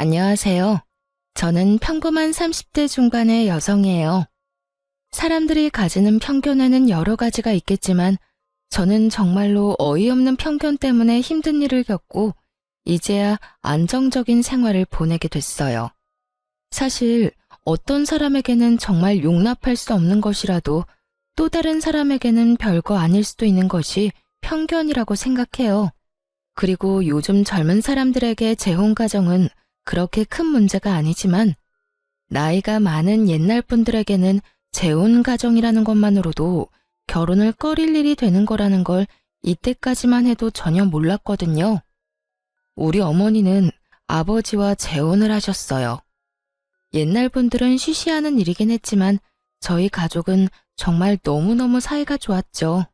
안녕하세요. 저는 평범한 30대 중반의 여성이에요. 사람들이 가지는 편견에는 여러 가지가 있겠지만 저는 정말로 어이없는 편견 때문에 힘든 일을 겪고 이제야 안정적인 생활을 보내게 됐어요. 사실 어떤 사람에게는 정말 용납할 수 없는 것이라도 또 다른 사람에게는 별거 아닐 수도 있는 것이 편견이라고 생각해요. 그리고 요즘 젊은 사람들에게 재혼 가정은 그렇게 큰 문제가 아니지만 나이가 많은 옛날 분들에게는 재혼 가정이라는 것만으로도 결혼을 꺼릴 일이 되는 거라는 걸 이때까지만 해도 전혀 몰랐거든요. 우리 어머니는 아버지와 재혼을 하셨어요. 옛날 분들은 쉬쉬하는 일이긴 했지만 저희 가족은 정말 너무너무 사이가 좋았죠.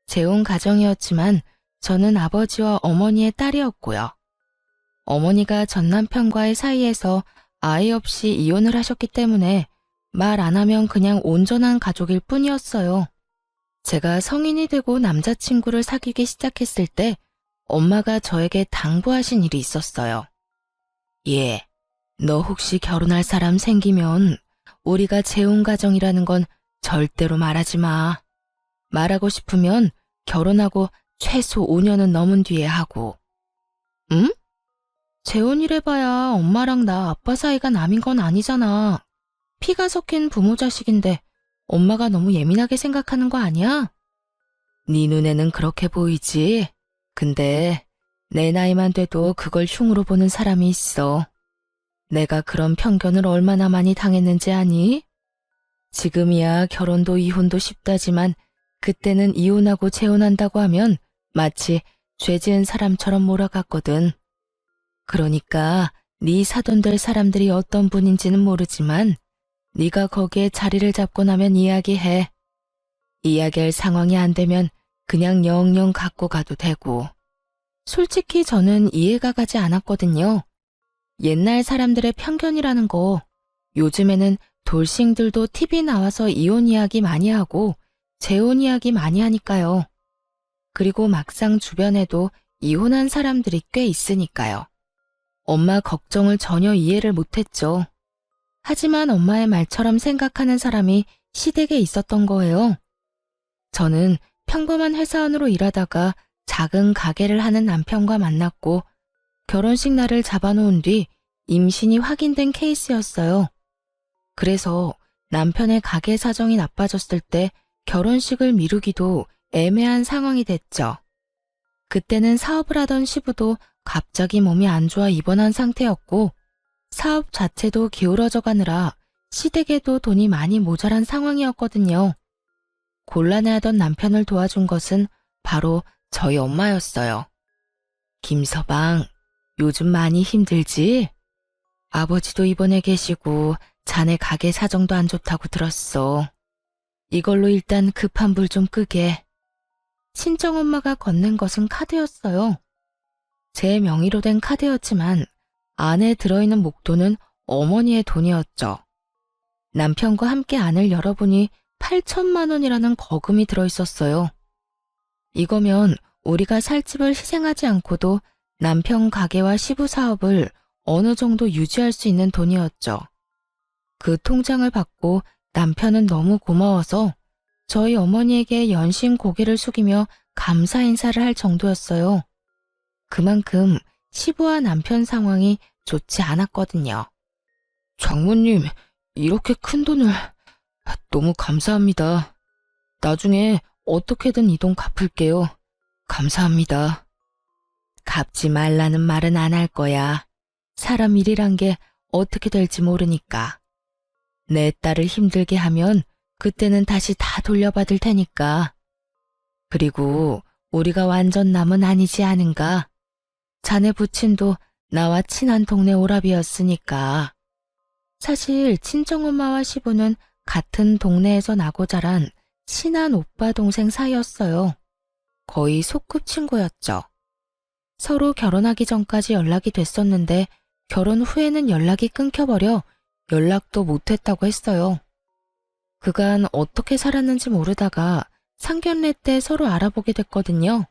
재혼 가정이었지만 저는 아버지와 어머니의 딸이었고요. 어머니가 전 남편과의 사이에서 아이 없이 이혼을 하셨기 때문에 말 안 하면 그냥 온전한 가족일 뿐이었어요. 제가 성인이 되고 남자친구를 사귀기 시작했을 때 엄마가 저에게 당부하신 일이 있었어요. 예, 너 혹시 결혼할 사람 생기면 우리가 재혼 가정이라는 건 절대로 말하지 마. 말하고 싶으면 결혼하고 최소 5년은 넘은 뒤에 하고. 응? 재혼이래봐야 엄마랑 나 아빠 사이가 남인 건 아니잖아. 피가 섞인 부모 자식인데 엄마가 너무 예민하게 생각하는 거 아니야? 네 눈에는 그렇게 보이지. 근데 내 나이만 돼도 그걸 흉으로 보는 사람이 있어. 내가 그런 편견을 얼마나 많이 당했는지 아니? 지금이야 결혼도 이혼도 쉽다지만 그때는 이혼하고 재혼한다고 하면 마치 죄 지은 사람처럼 몰아갔거든. 그러니까 네 사돈 될 사람들이 어떤 분인지는 모르지만 네가 거기에 자리를 잡고 나면 이야기해. 이야기할 상황이 안 되면 그냥 영영 갖고 가도 되고. 솔직히 저는 이해가 가지 않았거든요. 옛날 사람들의 편견이라는 거 요즘에는 돌싱들도 TV 나와서 이혼 이야기 많이 하고 재혼 이야기 많이 하니까요. 그리고 막상 주변에도 이혼한 사람들이 꽤 있으니까요. 엄마 걱정을 전혀 이해를 못했죠. 하지만 엄마의 말처럼 생각하는 사람이 시댁에 있었던 거예요. 저는 평범한 회사원으로 일하다가 작은 가게를 하는 남편과 만났고 결혼식 날을 잡아놓은 뒤 임신이 확인된 케이스였어요. 그래서 남편의 가게 사정이 나빠졌을 때 결혼식을 미루기도 애매한 상황이 됐죠. 그때는 사업을 하던 시부도 갑자기 몸이 안 좋아 입원한 상태였고 사업 자체도 기울어져 가느라 시댁에도 돈이 많이 모자란 상황이었거든요. 곤란해하던 남편을 도와준 것은 바로 저희 엄마였어요. 김서방, 요즘 많이 힘들지? 아버지도 입원해 계시고 자네 가게 사정도 안 좋다고 들었어. 이걸로 일단 급한 불 좀 끄게. 친정엄마가 건넨 것은 카드였어요. 제 명의로 된 카드였지만 안에 들어있는 목돈은 어머니의 돈이었죠. 남편과 함께 안을 열어보니 8천만 원이라는 거금이 들어있었어요. 이거면 우리가 살 집을 희생하지 않고도 남편 가게와 시부 사업을 어느 정도 유지할 수 있는 돈이었죠. 그 통장을 받고 남편은 너무 고마워서 저희 어머니에게 연신 고개를 숙이며 감사 인사를 할 정도였어요. 그만큼 시부와 남편 상황이 좋지 않았거든요. 장모님, 이렇게 큰 돈을 너무 감사합니다. 나중에 어떻게든 이 돈 갚을게요. 감사합니다. 갚지 말라는 말은 안 할 거야. 사람 일이란 게 어떻게 될지 모르니까. 내 딸을 힘들게 하면 그때는 다시 다 돌려받을 테니까. 그리고 우리가 완전 남은 아니지 않은가? 자네 부친도 나와 친한 동네 오랍이었으니까. 사실 친정엄마와 시부는 같은 동네에서 나고 자란 친한 오빠 동생 사이였어요. 거의 소꿉친구였죠. 서로 결혼하기 전까지 연락이 됐었는데 결혼 후에는 연락이 끊겨버려 연락도 못했다고 했어요. 그간 어떻게 살았는지 모르다가 상견례 때 서로 알아보게 됐거든요.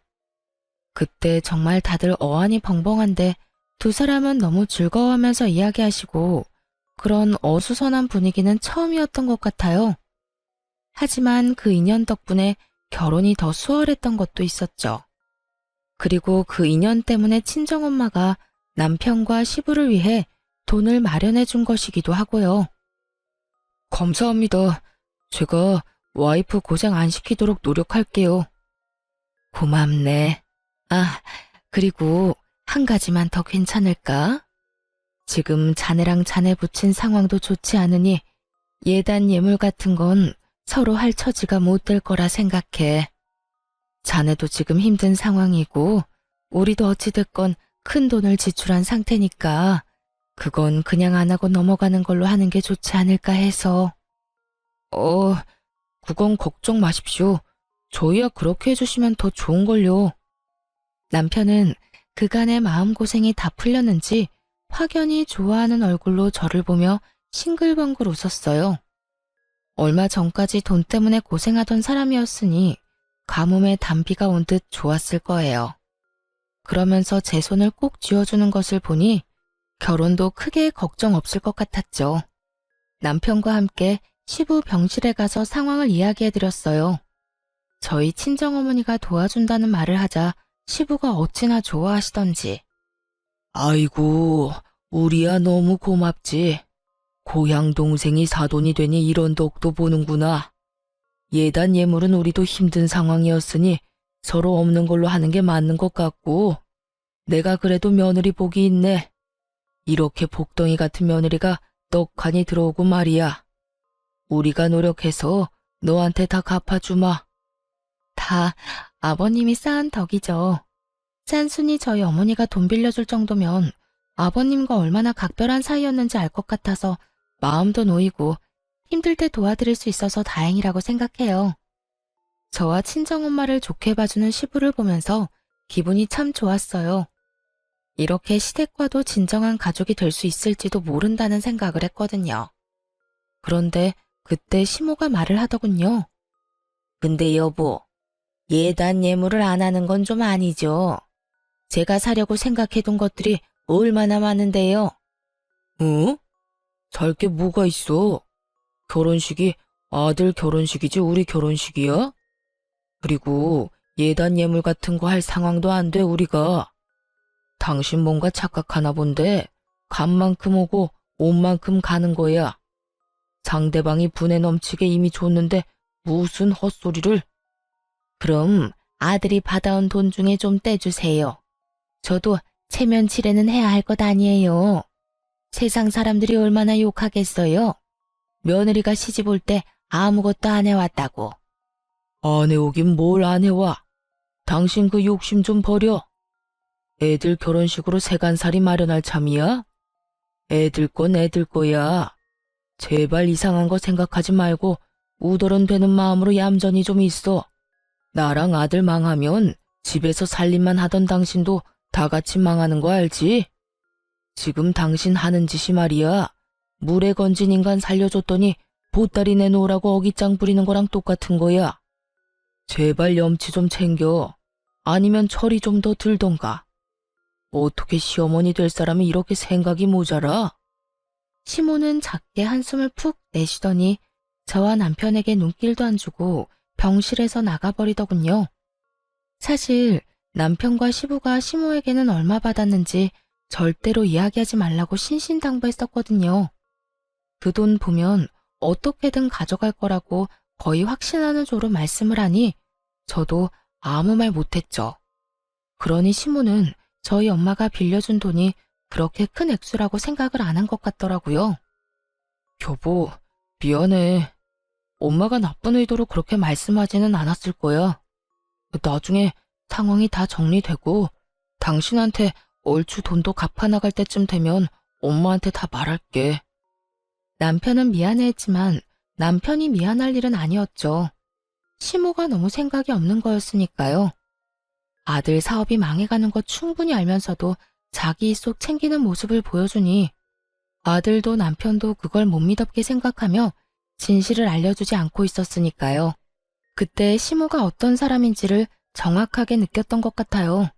그때 정말 다들 어안이 벙벙한데 두 사람은 너무 즐거워하면서 이야기하시고 그런 어수선한 분위기는 처음이었던 것 같아요. 하지만 그 인연 덕분에 결혼이 더 수월했던 것도 있었죠. 그리고 그 인연 때문에 친정엄마가 남편과 시부를 위해 돈을 마련해 준 것이기도 하고요. 감사합니다. 제가 와이프 고생 안 시키도록 노력할게요. 고맙네. 아, 그리고 한 가지만 더 괜찮을까? 지금 자네랑 자네 부친 상황도 좋지 않으니 예단 예물 같은 건 서로 할 처지가 못 될 거라 생각해. 자네도 지금 힘든 상황이고 우리도 어찌됐건 큰 돈을 지출한 상태니까 그건 그냥 안 하고 넘어가는 걸로 하는 게 좋지 않을까 해서. 그건 걱정 마십시오. 저희야 그렇게 해주시면 더 좋은걸요. 남편은 그간의 마음고생이 다 풀렸는지 확연히 좋아하는 얼굴로 저를 보며 싱글벙글 웃었어요. 얼마 전까지 돈 때문에 고생하던 사람이었으니 가뭄에 단비가 온 듯 좋았을 거예요. 그러면서 제 손을 꼭 쥐어주는 것을 보니 결혼도 크게 걱정 없을 것 같았죠. 남편과 함께 시부 병실에 가서 상황을 이야기해드렸어요. 저희 친정어머니가 도와준다는 말을 하자 시부가 어찌나 좋아하시던지. 아이고, 우리야 너무 고맙지. 고향 동생이 사돈이 되니 이런 덕도 보는구나. 예단 예물은 우리도 힘든 상황이었으니 서로 없는 걸로 하는 게 맞는 것 같고, 내가 그래도 며느리 복이 있네. 이렇게 복덩이 같은 며느리가 떡하니 들어오고 말이야. 우리가 노력해서 너한테 다 갚아주마. 다 아버님이 쌓은 덕이죠. 짠순이 저희 어머니가 돈 빌려줄 정도면 아버님과 얼마나 각별한 사이였는지 알 것 같아서 마음도 놓이고 힘들 때 도와드릴 수 있어서 다행이라고 생각해요. 저와 친정엄마를 좋게 봐주는 시부를 보면서 기분이 참 좋았어요. 이렇게 시댁과도 진정한 가족이 될 수 있을지도 모른다는 생각을 했거든요. 그런데 그때 시모가 말을 하더군요. 근데 여보, 예단 예물을 안 하는 건 좀 아니죠. 제가 사려고 생각해둔 것들이 얼마나 많은데요. 응? 살 게 뭐가 있어? 결혼식이 아들 결혼식이지 우리 결혼식이야? 그리고 예단 예물 같은 거 할 상황도 안 돼 우리가. 당신 뭔가 착각하나 본데 간 만큼 오고 온 만큼 가는 거야. 상대방이 분에 넘치게 이미 줬는데 무슨 헛소리를. 그럼 아들이 받아온 돈 중에 좀 떼주세요. 저도 체면 치레는 해야 할 것 아니에요. 세상 사람들이 얼마나 욕하겠어요. 며느리가 시집 올 때 아무것도 안 해왔다고. 안 해오긴 뭘 안 해와. 당신 그 욕심 좀 버려. 애들 결혼식으로 세간살이 마련할 참이야? 애들 건 애들 거야. 제발 이상한 거 생각하지 말고 우더런 되는 마음으로 얌전히 좀 있어. 나랑 아들 망하면 집에서 살림만 하던 당신도 다 같이 망하는 거 알지? 지금 당신 하는 짓이 말이야. 물에 건진 인간 살려줬더니 보따리 내놓으라고 어깃장 부리는 거랑 똑같은 거야. 제발 염치 좀 챙겨. 아니면 철이 좀 더 들던가. 어떻게 시어머니 될 사람이 이렇게 생각이 모자라? 시모는 작게 한숨을 푹 내쉬더니 저와 남편에게 눈길도 안 주고 병실에서 나가버리더군요. 사실 남편과 시부가 시모에게는 얼마 받았는지 절대로 이야기하지 말라고 신신당부했었거든요. 그 돈 보면 어떻게든 가져갈 거라고 거의 확신하는 조로 말씀을 하니 저도 아무 말 못했죠. 그러니 시모는 저희 엄마가 빌려준 돈이 그렇게 큰 액수라고 생각을 안 한 것 같더라고요. 여보, 미안해. 엄마가 나쁜 의도로 그렇게 말씀하지는 않았을 거야. 나중에 상황이 다 정리되고 당신한테 얼추 돈도 갚아나갈 때쯤 되면 엄마한테 다 말할게. 남편은 미안해했지만 남편이 미안할 일은 아니었죠. 시모가 너무 생각이 없는 거였으니까요. 아들 사업이 망해가는 거 충분히 알면서도 자기 속 챙기는 모습을 보여주니 아들도 남편도 그걸 못 믿었게 생각하며 진실을 알려주지 않고 있었으니까요. 그때 시모가 어떤 사람인지를 정확하게 느꼈던 것 같아요.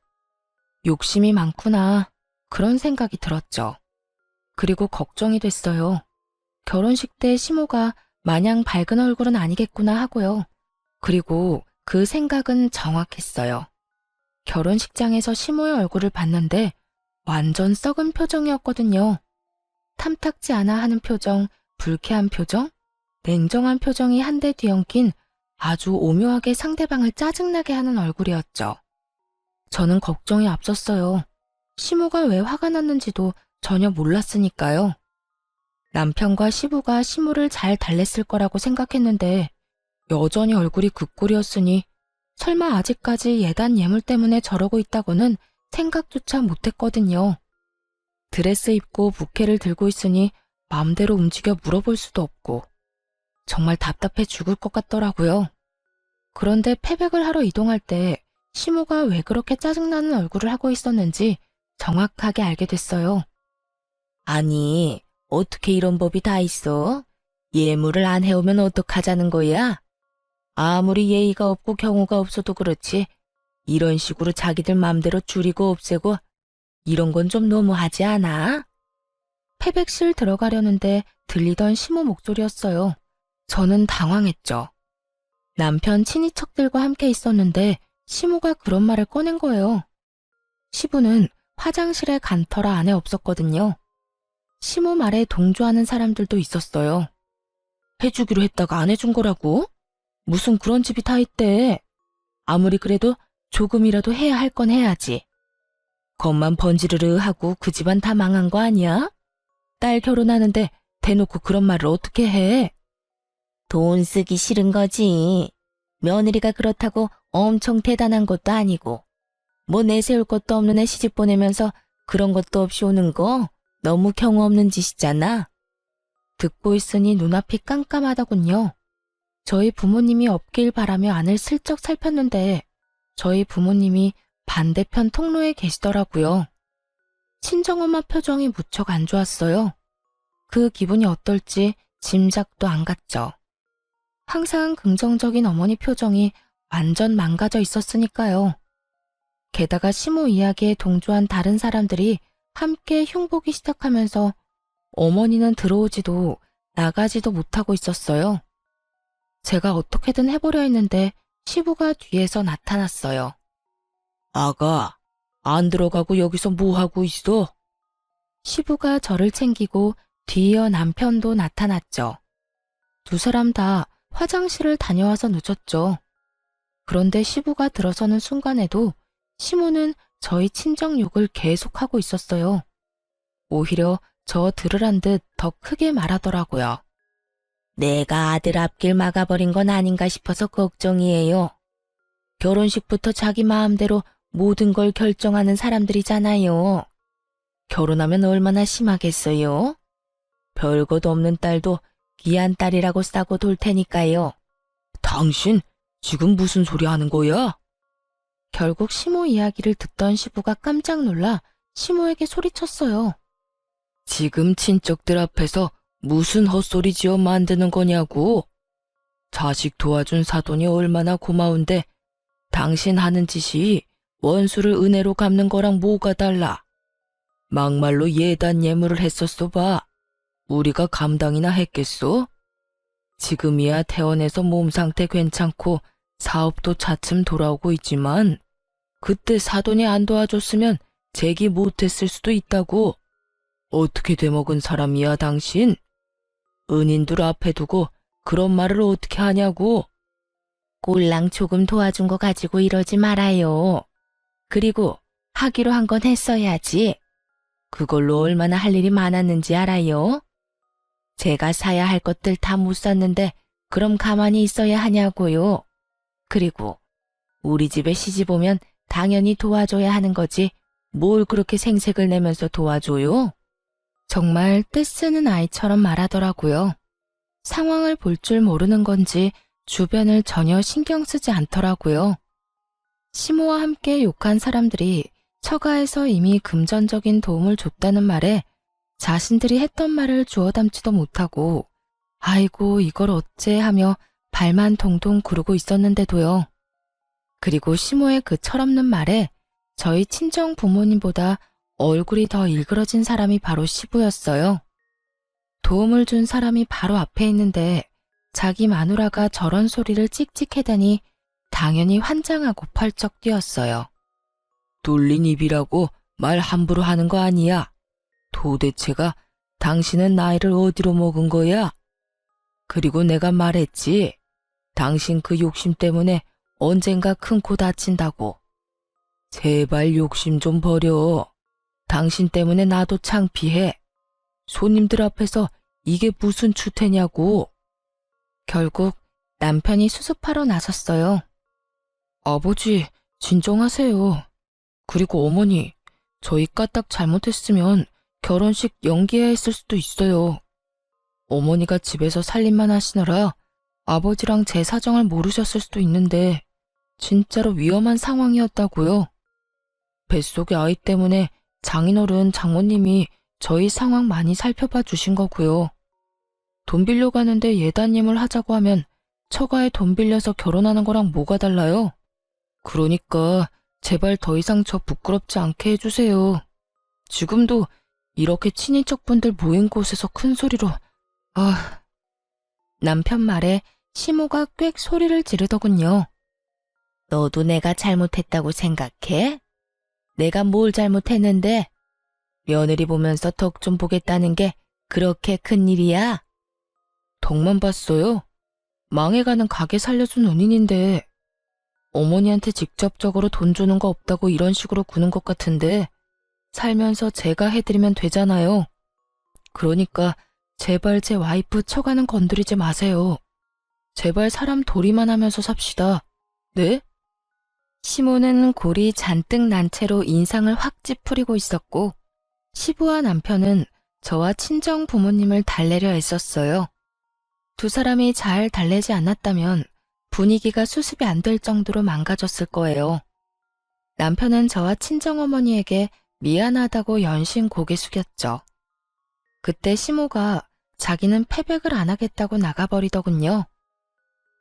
욕심이 많구나. 그런 생각이 들었죠. 그리고 걱정이 됐어요. 결혼식 때 시모가 마냥 밝은 얼굴은 아니겠구나 하고요. 그리고 그 생각은 정확했어요. 결혼식장에서 시모의 얼굴을 봤는데 완전 썩은 표정이었거든요. 탐탁지 않아 하는 표정, 불쾌한 표정, 냉정한 표정이 한데 뒤엉킨 아주 오묘하게 상대방을 짜증나게 하는 얼굴이었죠. 저는 걱정이 앞섰어요. 시모가 왜 화가 났는지도 전혀 몰랐으니까요. 남편과 시부가 시모를 잘 달랬을 거라고 생각했는데 여전히 얼굴이 그 꼴이었으니 설마 아직까지 예단 예물 때문에 저러고 있다고는 생각조차 못했거든요. 드레스 입고 부케를 들고 있으니 마음대로 움직여 물어볼 수도 없고 정말 답답해 죽을 것 같더라고요. 그런데 패백을 하러 이동할 때 시모가 왜 그렇게 짜증나는 얼굴을 하고 있었는지 정확하게 알게 됐어요. 아니, 어떻게 이런 법이 다 있어? 예물을 안 해오면 어떡하자는 거야? 아무리 예의가 없고 경우가 없어도 그렇지 이런 식으로 자기들 맘대로 줄이고 없애고 이런 건 좀 너무하지 않아? 패백실 들어가려는데 들리던 시모 목소리였어요. 저는 당황했죠. 남편 친인척들과 함께 있었는데 시모가 그런 말을 꺼낸 거예요. 시부는 화장실에 간 터라 안에 없었거든요. 시모 말에 동조하는 사람들도 있었어요. 해주기로 했다가 안 해준 거라고? 무슨 그런 집이 다 있대. 아무리 그래도 조금이라도 해야 할 건 해야지. 겉만 번지르르 하고 그 집안 다 망한 거 아니야? 딸 결혼하는데 대놓고 그런 말을 어떻게 해? 돈 쓰기 싫은 거지. 며느리가 그렇다고 엄청 대단한 것도 아니고 뭐 내세울 것도 없는 애 시집 보내면서 그런 것도 없이 오는 거 너무 경우 없는 짓이잖아. 듣고 있으니 눈앞이 깜깜하더군요. 저희 부모님이 없길 바라며 안을 슬쩍 살폈는데 저희 부모님이 반대편 통로에 계시더라고요. 친정엄마 표정이 무척 안 좋았어요. 그 기분이 어떨지 짐작도 안 갔죠. 항상 긍정적인 어머니 표정이 완전 망가져 있었으니까요. 게다가 시모 이야기에 동조한 다른 사람들이 함께 흉보기 시작하면서 어머니는 들어오지도 나가지도 못하고 있었어요. 제가 어떻게든 해보려 했는데 시부가 뒤에서 나타났어요. 아가, 안 들어가고 여기서 뭐 하고 있어? 시부가 저를 챙기고 뒤이어 남편도 나타났죠. 두 사람 다 화장실을 다녀와서 늦었죠. 그런데 시부가 들어서는 순간에도 시모는 저희 친정 욕을 계속하고 있었어요. 오히려 저 들으란 듯 더 크게 말하더라고요. 내가 아들 앞길 막아버린 건 아닌가 싶어서 걱정이에요. 결혼식부터 자기 마음대로 모든 걸 결정하는 사람들이잖아요. 결혼하면 얼마나 심하겠어요? 별것 없는 딸도 귀한 딸이라고 싸고 돌 테니까요. 당신 지금 무슨 소리 하는 거야? 결국 시모 이야기를 듣던 시부가 깜짝 놀라 시모에게 소리쳤어요. 지금 친척들 앞에서 무슨 헛소리 지어 만드는 거냐고. 자식 도와준 사돈이 얼마나 고마운데 당신 하는 짓이 원수를 은혜로 갚는 거랑 뭐가 달라. 막말로 예단 예물을 했었어 봐. 우리가 감당이나 했겠소? 지금이야 퇴원해서 몸 상태 괜찮고 사업도 차츰 돌아오고 있지만 그때 사돈이 안 도와줬으면 재기 못했을 수도 있다고. 어떻게 돼먹은 사람이야 당신? 은인들 앞에 두고 그런 말을 어떻게 하냐고. 꼴랑 조금 도와준 거 가지고 이러지 말아요. 그리고 하기로 한 건 했어야지. 그걸로 얼마나 할 일이 많았는지 알아요? 제가 사야 할 것들 다 못 샀는데 그럼 가만히 있어야 하냐고요. 그리고 우리 집에 시집 오면 당연히 도와줘야 하는 거지 뭘 그렇게 생색을 내면서 도와줘요? 정말 떼쓰는 아이처럼 말하더라고요. 상황을 볼 줄 모르는 건지 주변을 전혀 신경 쓰지 않더라고요. 시모와 함께 욕한 사람들이 처가에서 이미 금전적인 도움을 줬다는 말에 자신들이 했던 말을 주워 담지도 못하고 아이고 이걸 어째 하며 발만 동동 구르고 있었는데도요. 그리고 시모의 그 철없는 말에 저희 친정 부모님보다 얼굴이 더 일그러진 사람이 바로 시부였어요. 도움을 준 사람이 바로 앞에 있는데 자기 마누라가 저런 소리를 찍찍해대니 당연히 환장하고 펄쩍 뛰었어요. 뚫린 입이라고 말 함부로 하는 거 아니야. 도대체가 당신은 나이를 어디로 먹은 거야? 그리고 내가 말했지. 당신 그 욕심 때문에 언젠가 큰 코 다친다고. 제발 욕심 좀 버려. 당신 때문에 나도 창피해. 손님들 앞에서 이게 무슨 추태냐고. 결국 남편이 수습하러 나섰어요. 아버지, 진정하세요. 그리고 어머니, 저희 까딱 잘못했으면 결혼식 연기해야 했을 수도 있어요. 어머니가 집에서 살림만 하시느라 아버지랑 제 사정을 모르셨을 수도 있는데 진짜로 위험한 상황이었다고요. 뱃속의 아이 때문에 장인어른 장모님이 저희 상황 많이 살펴봐 주신 거고요. 돈 빌려가는데 예단님을 하자고 하면 처가에 돈 빌려서 결혼하는 거랑 뭐가 달라요? 그러니까 제발 더 이상 저 부끄럽지 않게 해주세요. 지금도 이렇게 친인척분들 모인 곳에서 큰 소리로 남편 말에 시모가 꽥 소리를 지르더군요. 너도 내가 잘못했다고 생각해? 내가 뭘 잘못했는데? 며느리 보면서 덕 좀 보겠다는 게 그렇게 큰일이야? 덕만 봤어요? 망해가는 가게 살려준 은인인데 어머니한테 직접적으로 돈 주는 거 없다고 이런 식으로 구는 것 같은데 살면서 제가 해드리면 되잖아요. 그러니까 제발 제 와이프 처가는 건드리지 마세요. 제발 사람 도리만 하면서 삽시다. 네? 시모는 골이 잔뜩 난 채로 인상을 확 찌푸리고 있었고 시부와 남편은 저와 친정 부모님을 달래려 애썼어요. 두 사람이 잘 달래지 않았다면 분위기가 수습이 안 될 정도로 망가졌을 거예요. 남편은 저와 친정어머니에게 미안하다고 연신 고개 숙였죠. 그때 시모가 자기는 패백을 안 하겠다고 나가버리더군요.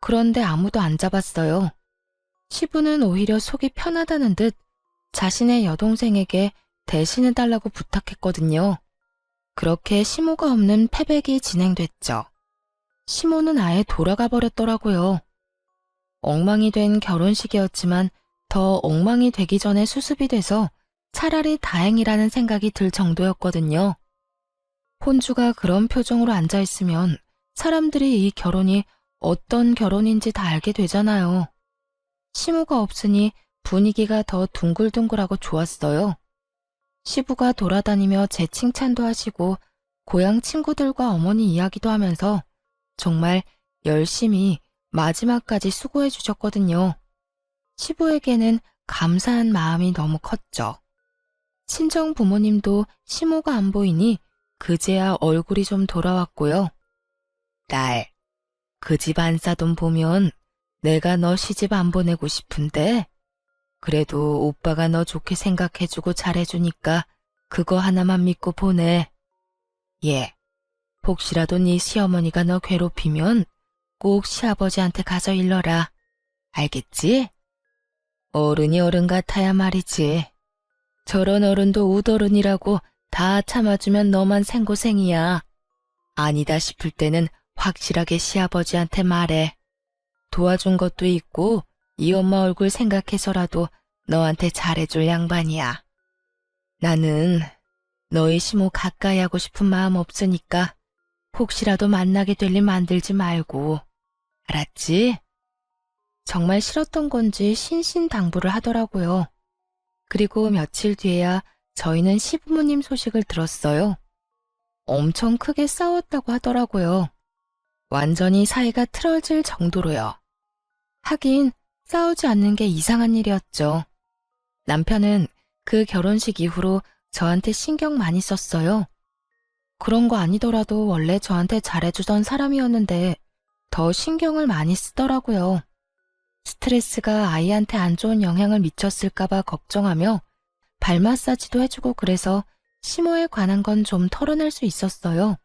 그런데 아무도 안 잡았어요. 시부는 오히려 속이 편하다는 듯 자신의 여동생에게 대신해달라고 부탁했거든요. 그렇게 시모가 없는 패백이 진행됐죠. 시모는 아예 돌아가 버렸더라고요. 엉망이 된 결혼식이었지만 더 엉망이 되기 전에 수습이 돼서 차라리 다행이라는 생각이 들 정도였거든요. 혼주가 그런 표정으로 앉아있으면 사람들이 이 결혼이 어떤 결혼인지 다 알게 되잖아요. 시모가 없으니 분위기가 더 둥글둥글하고 좋았어요. 시부가 돌아다니며 제 칭찬도 하시고 고향 친구들과 어머니 이야기도 하면서 정말 열심히 마지막까지 수고해 주셨거든요. 시부에게는 감사한 마음이 너무 컸죠. 친정 부모님도 시모가 안 보이니 그제야 얼굴이 좀 돌아왔고요. 딸, 그 집 안싸돈 보면 내가 너 시집 안 보내고 싶은데 그래도 오빠가 너 좋게 생각해주고 잘해주니까 그거 하나만 믿고 보내. 예, 혹시라도 네 시어머니가 너 괴롭히면 꼭 시아버지한테 가서 일러라. 알겠지? 어른이 어른 같아야 말이지. 저런 어른도 우더른이라고 다 참아주면 너만 생고생이야. 아니다 싶을 때는 확실하게 시아버지한테 말해. 도와준 것도 있고 이 엄마 얼굴 생각해서라도 너한테 잘해줄 양반이야. 나는 너희 시모 가까이 하고 싶은 마음 없으니까 혹시라도 만나게 될 일 만들지 말고. 알았지? 정말 싫었던 건지 신신당부를 하더라고요. 그리고 며칠 뒤에야 저희는 시부모님 소식을 들었어요. 엄청 크게 싸웠다고 하더라고요. 완전히 사이가 틀어질 정도로요. 하긴 싸우지 않는 게 이상한 일이었죠. 남편은 그 결혼식 이후로 저한테 신경 많이 썼어요. 그런 거 아니더라도 원래 저한테 잘해주던 사람이었는데 더 신경을 많이 쓰더라고요. 스트레스가 아이한테 안 좋은 영향을 미쳤을까봐 걱정하며 발 마사지도 해주고 그래서 시모에 관한 건 좀 털어낼 수 있었어요.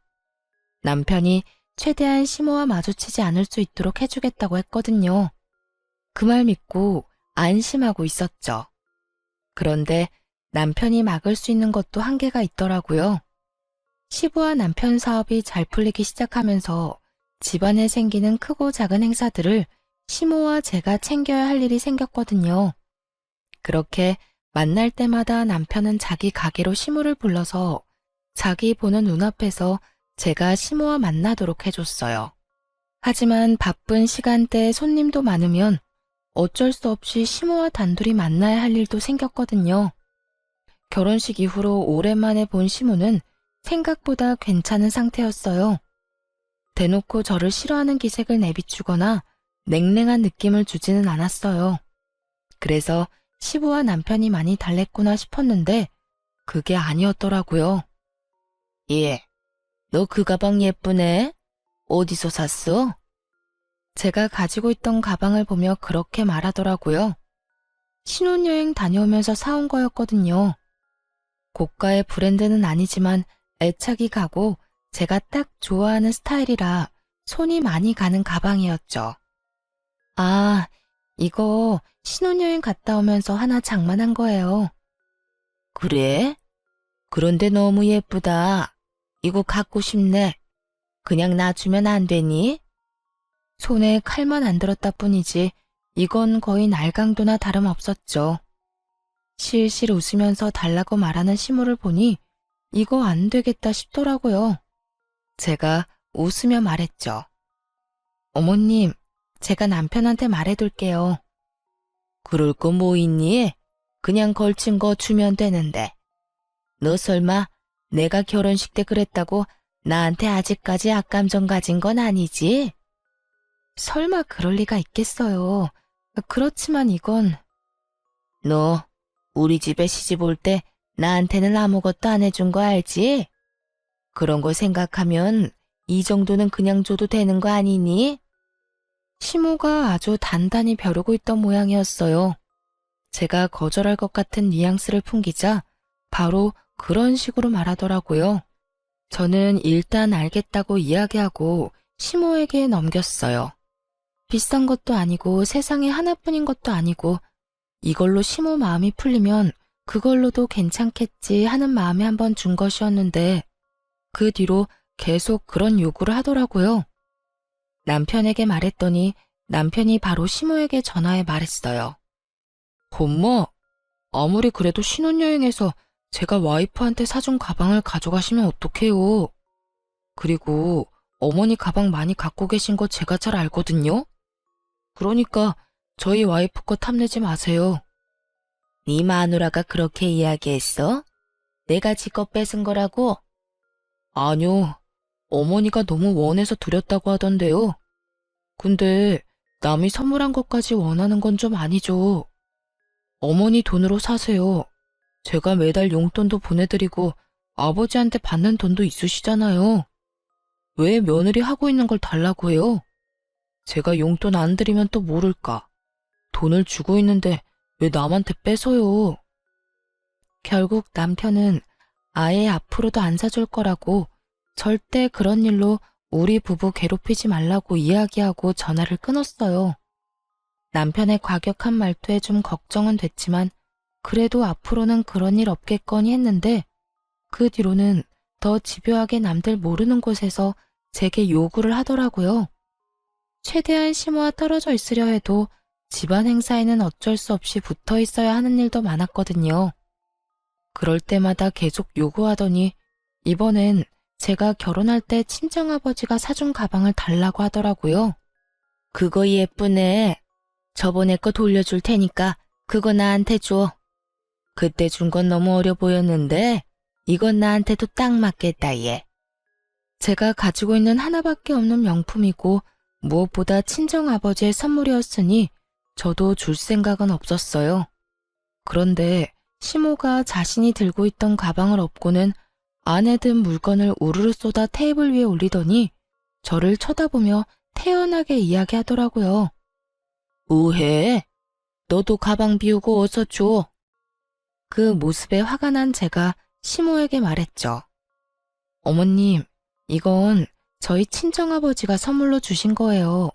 남편이 최대한 시모와 마주치지 않을 수 있도록 해주겠다고 했거든요. 그 말 믿고 안심하고 있었죠. 그런데 남편이 막을 수 있는 것도 한계가 있더라고요. 시부와 남편 사업이 잘 풀리기 시작하면서 집안에 생기는 크고 작은 행사들을 시모와 제가 챙겨야 할 일이 생겼거든요. 그렇게 만날 때마다 남편은 자기 가게로 시모를 불러서 자기 보는 눈앞에서 제가 시모와 만나도록 해줬어요. 하지만 바쁜 시간대에 손님도 많으면 어쩔 수 없이 시모와 단둘이 만나야 할 일도 생겼거든요. 결혼식 이후로 오랜만에 본 시모는 생각보다 괜찮은 상태였어요. 대놓고 저를 싫어하는 기색을 내비추거나 냉랭한 느낌을 주지는 않았어요. 그래서 시부와 남편이 많이 달랬구나 싶었는데 그게 아니었더라고요. 예, 너 그 가방 예쁘네? 어디서 샀어? 제가 가지고 있던 가방을 보며 그렇게 말하더라고요. 신혼여행 다녀오면서 사온 거였거든요. 고가의 브랜드는 아니지만 애착이 가고 제가 딱 좋아하는 스타일이라 손이 많이 가는 가방이었죠. 아, 이거 신혼여행 갔다 오면서 하나 장만한 거예요. 그래? 그런데 너무 예쁘다. 이거 갖고 싶네. 그냥 놔주면 안 되니? 손에 칼만 안 들었다 뿐이지 이건 거의 날강도나 다름없었죠. 실실 웃으면서 달라고 말하는 시모를 보니 이거 안 되겠다 싶더라고요. 제가 웃으며 말했죠. 어머님, 제가 남편한테 말해둘게요. 그럴 거 뭐 있니? 그냥 걸친 거 주면 되는데. 너 설마 내가 결혼식 때 그랬다고 나한테 아직까지 악감정 가진 건 아니지? 설마 그럴 리가 있겠어요. 그렇지만 이건... 너 우리 집에 시집 올 때 나한테는 아무것도 안 해준 거 알지? 그런 거 생각하면 이 정도는 그냥 줘도 되는 거 아니니? 시모가 아주 단단히 벼르고 있던 모양이었어요. 제가 거절할 것 같은 뉘앙스를 풍기자 바로 그런 식으로 말하더라고요. 저는 일단 알겠다고 이야기하고 시모에게 넘겼어요. 비싼 것도 아니고 세상에 하나뿐인 것도 아니고 이걸로 시모 마음이 풀리면 그걸로도 괜찮겠지 하는 마음에 한번 준 것이었는데 그 뒤로 계속 그런 요구를 하더라고요. 남편에게 말했더니 남편이 바로 시모에게 전화해 말했어요. 엄마, 아무리 그래도 신혼여행에서 제가 와이프한테 사준 가방을 가져가시면 어떡해요. 그리고 어머니 가방 많이 갖고 계신 거 제가 잘 알거든요. 그러니까 저희 와이프 거 탐내지 마세요. 네 마누라가 그렇게 이야기했어? 내가 지껏 뺏은 거라고? 아니요. 어머니가 너무 원해서 드렸다고 하던데요. 근데 남이 선물한 것까지 원하는 건 좀 아니죠. 어머니 돈으로 사세요. 제가 매달 용돈도 보내드리고 아버지한테 받는 돈도 있으시잖아요. 왜 며느리 하고 있는 걸 달라고 해요? 제가 용돈 안 드리면 또 모를까. 돈을 주고 있는데 왜 남한테 뺏어요? 결국 남편은 아예 앞으로도 안 사줄 거라고 절대 그런 일로 우리 부부 괴롭히지 말라고 이야기하고 전화를 끊었어요. 남편의 과격한 말투에 좀 걱정은 됐지만 그래도 앞으로는 그런 일 없겠거니 했는데 그 뒤로는 더 집요하게 남들 모르는 곳에서 제게 요구를 하더라고요. 최대한 시모와 떨어져 있으려 해도 집안 행사에는 어쩔 수 없이 붙어 있어야 하는 일도 많았거든요. 그럴 때마다 계속 요구하더니 이번엔 제가 결혼할 때 친정아버지가 사준 가방을 달라고 하더라고요. 그거 예쁘네. 저번에 거 돌려줄 테니까 그거 나한테 줘. 그때 준 건 너무 어려 보였는데 이건 나한테도 딱 맞겠다 얘. 제가 가지고 있는 하나밖에 없는 명품이고 무엇보다 친정아버지의 선물이었으니 저도 줄 생각은 없었어요. 그런데 시모가 자신이 들고 있던 가방을 업고는 안에 든 물건을 우르르 쏟아 테이블 위에 올리더니 저를 쳐다보며 태연하게 이야기하더라고요. 뭐해? 너도 가방 비우고 어서 줘. 그 모습에 화가 난 제가 시모에게 말했죠. 어머님, 이건 저희 친정아버지가 선물로 주신 거예요.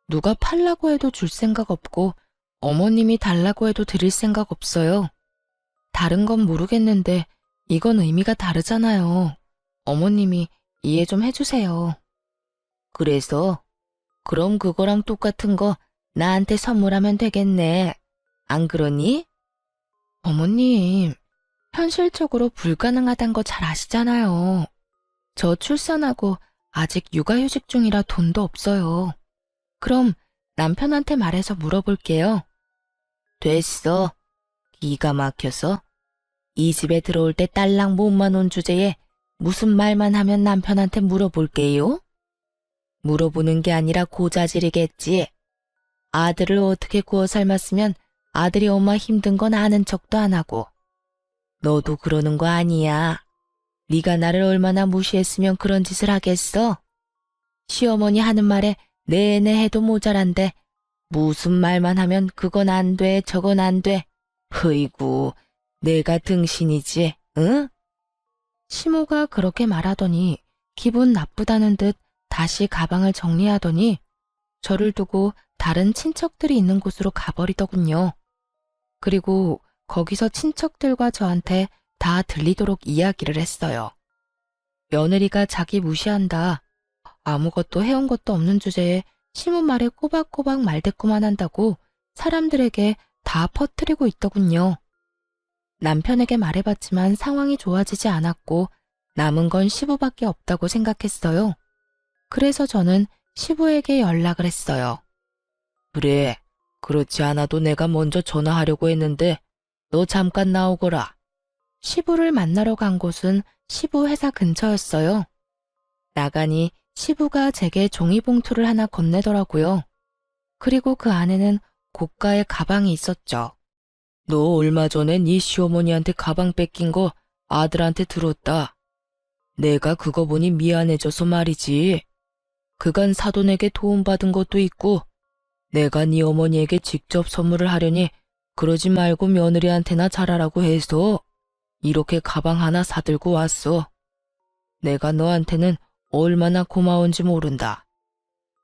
누가 팔라고 해도 줄 생각 없고 어머님이 달라고 해도 드릴 생각 없어요. 다른 건 모르겠는데 이건 의미가 다르잖아요. 어머님이 이해 좀 해주세요. 그래서? 그럼 그거랑 똑같은 거 나한테 선물하면 되겠네. 안 그러니? 어머님, 현실적으로 불가능하단 거 잘 아시잖아요. 저 출산하고 아직 육아휴직 중이라 돈도 없어요. 그럼 남편한테 말해서 물어볼게요. 됐어. 기가 막혀서. 이 집에 들어올 때 딸랑 몸만 온 주제에 무슨 말만 하면 남편한테 물어볼게요? 물어보는 게 아니라 고자질이겠지. 아들을 어떻게 구워 삶았으면 아들이 엄마 힘든 건 아는 척도 안 하고. 너도 그러는 거 아니야. 네가 나를 얼마나 무시했으면 그런 짓을 하겠어? 시어머니 하는 말에 내내 해도 모자란데 무슨 말만 하면 그건 안 돼, 저건 안 돼. 흐이구, 내가 등신이지, 응? 시모가 그렇게 말하더니 기분 나쁘다는 듯 다시 가방을 정리하더니 저를 두고 다른 친척들이 있는 곳으로 가버리더군요. 그리고 거기서 친척들과 저한테 다 들리도록 이야기를 했어요. 며느리가 자기 무시한다. 아무것도 해온 것도 없는 주제에 시모 말에 꼬박꼬박 말대꾸만 한다고 사람들에게 다 퍼뜨리고 있더군요. 남편에게 말해봤지만 상황이 좋아지지 않았고 남은 건 시부밖에 없다고 생각했어요. 그래서 저는 시부에게 연락을 했어요. 그래, 그렇지 않아도 내가 먼저 전화하려고 했는데 너 잠깐 나오거라. 시부를 만나러 간 곳은 시부 회사 근처였어요. 나가니 시부가 제게 종이봉투를 하나 건네더라고요. 그리고 그 안에는 고가의 가방이 있었죠. 너 얼마 전에 네 시어머니한테 가방 뺏긴 거 아들한테 들었다. 내가 그거 보니 미안해져서 말이지. 그간 사돈에게 도움받은 것도 있고 내가 네 어머니에게 직접 선물을 하려니 그러지 말고 며느리한테나 잘하라고 해서 이렇게 가방 하나 사들고 왔어. 내가 너한테는 얼마나 고마운지 모른다.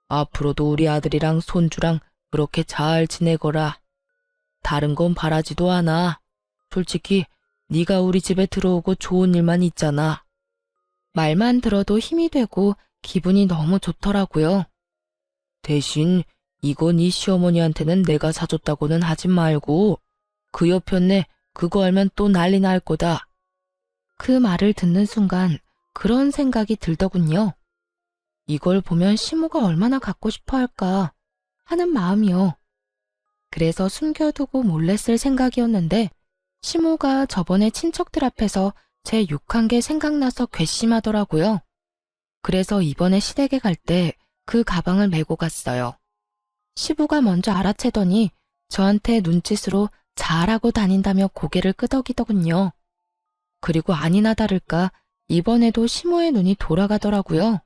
앞으로도 우리 아들이랑 손주랑 그렇게 잘 지내거라. 다른 건 바라지도 않아. 솔직히 네가 우리 집에 들어오고 좋은 일만 있잖아. 말만 들어도 힘이 되고 기분이 너무 좋더라고요. 대신 이거 네 시어머니한테는 내가 사줬다고는 하지 말고 그 여편네 그거 알면 또 난리 날 거다. 그 말을 듣는 순간 그런 생각이 들더군요. 이걸 보면 시모가 얼마나 갖고 싶어 할까 하는 마음이요. 그래서 숨겨두고 몰래 쓸 생각이었는데 시모가 저번에 친척들 앞에서 제 욕한 게 생각나서 괘씸하더라고요. 그래서 이번에 시댁에 갈 때 그 가방을 메고 갔어요. 시부가 먼저 알아채더니 저한테 눈짓으로 잘하고 다닌다며 고개를 끄덕이더군요. 그리고 아니나 다를까 이번에도 시모의 눈이 돌아가더라고요.